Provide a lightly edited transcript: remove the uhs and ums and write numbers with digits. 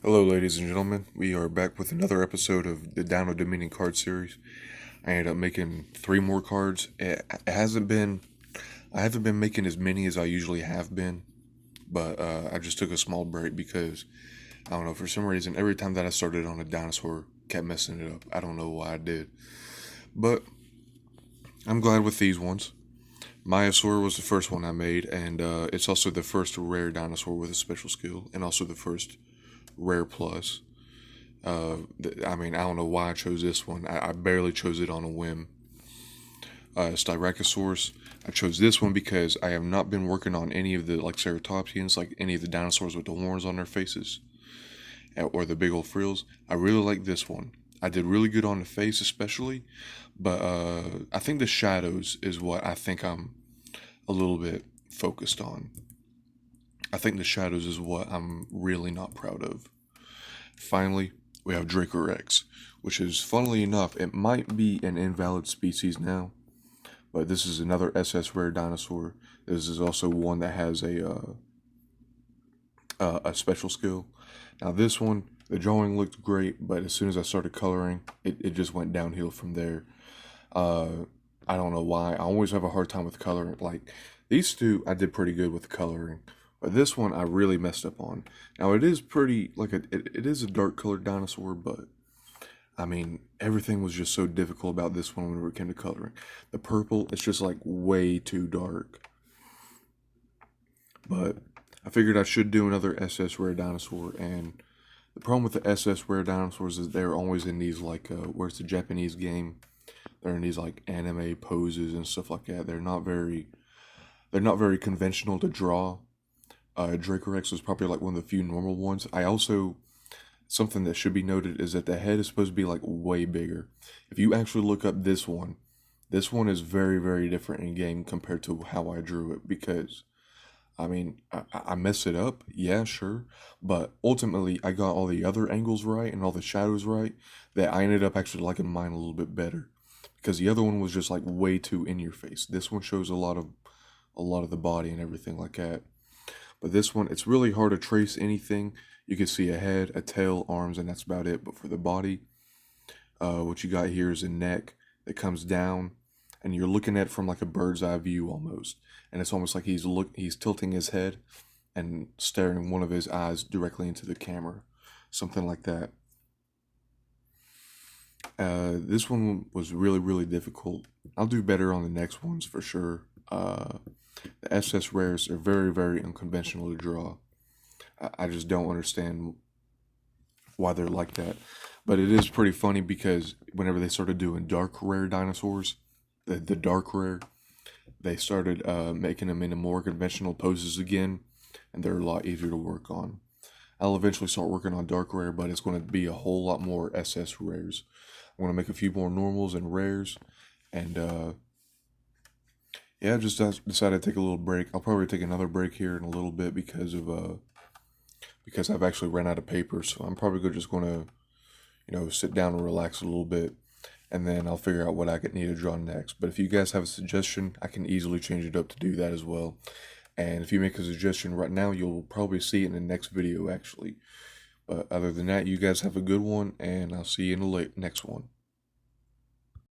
Hello, ladies and gentlemen. We are back with another episode of the Dino Dominion card series. I ended up making three more cards. I haven't been making as many as I usually have been, but I just took a small break because I don't know, for some reason, every time that I started on a dinosaur, kept messing it up. I don't know why I did, but I'm glad with these ones. Maiasaura was the first one I made, and it's also the first rare dinosaur with a special skill, and also the first rare plus. I don't know why I chose this one. I barely chose it on a whim. Styracosaurus. I chose this one because I have not been working on any of the like ceratopsians, like any of the dinosaurs with the horns on their faces, or the big old frills. I really like this one. I did really good on the face, especially, but I think the shadows is what I think I'm a little bit focused on. I think the shadows is what I'm really not proud of. Finally, we have Dracorex, which is, funnily enough, it might be an invalid species now, but this is another SS rare dinosaur. This is also one that has a special skill. Now this one, the drawing looked great, but as soon as I started coloring, it just went downhill from there. Uh, I don't know why. I always have a hard time with coloring. Like these two, I did pretty good with coloring. But this one I really messed up on. Now it is pretty it is a dark colored dinosaur, but I mean everything was just so difficult about this one whenever it came to coloring. The purple, it's just like way too dark. But I figured I should do another SS rare dinosaur, and the problem with the SS rare dinosaurs is they're always in these like where's the Japanese game? They're in these like anime poses and stuff like that. They're not very conventional to draw. Dracorex was probably like one of the few normal ones. I also, something that should be noted is that the head is supposed to be like way bigger. If you actually look up this one is very, very different in game compared to how I drew it because, I mean, I messed it up, yeah, sure, but ultimately I got all the other angles right and all the shadows right that I ended up actually liking mine a little bit better because the other one was just like way too in your face. This one shows a lot of the body and everything like that. But this one, it's really hard to trace anything. You can see a head, a tail, arms, and that's about it. But for the body, what you got here is a neck that comes down, and you're looking at it from like a bird's eye view almost. And it's almost like he's tilting his head and staring one of his eyes directly into the camera, something like that. This one was really, really difficult. I'll do better on the next ones for sure. The SS rares are very, very unconventional to draw. I just don't understand why they're like that. But it is pretty funny because whenever they started doing dark rare dinosaurs, the dark rare, they started making them into more conventional poses again, and they're a lot easier to work on. I'll eventually start working on dark rare, but it's going to be a whole lot more SS rares. I'm going to make a few more normals and rares, and yeah, I just decided to take a little break. I'll probably take another break here in a little bit because I've actually ran out of paper, so I'm probably just gonna sit down and relax a little bit, and then I'll figure out what I need to draw next. But if you guys have a suggestion, I can easily change it up to do that as well. And if you make a suggestion right now, you'll probably see it in the next video actually. But other than that, you guys have a good one, and I'll see you in the next one.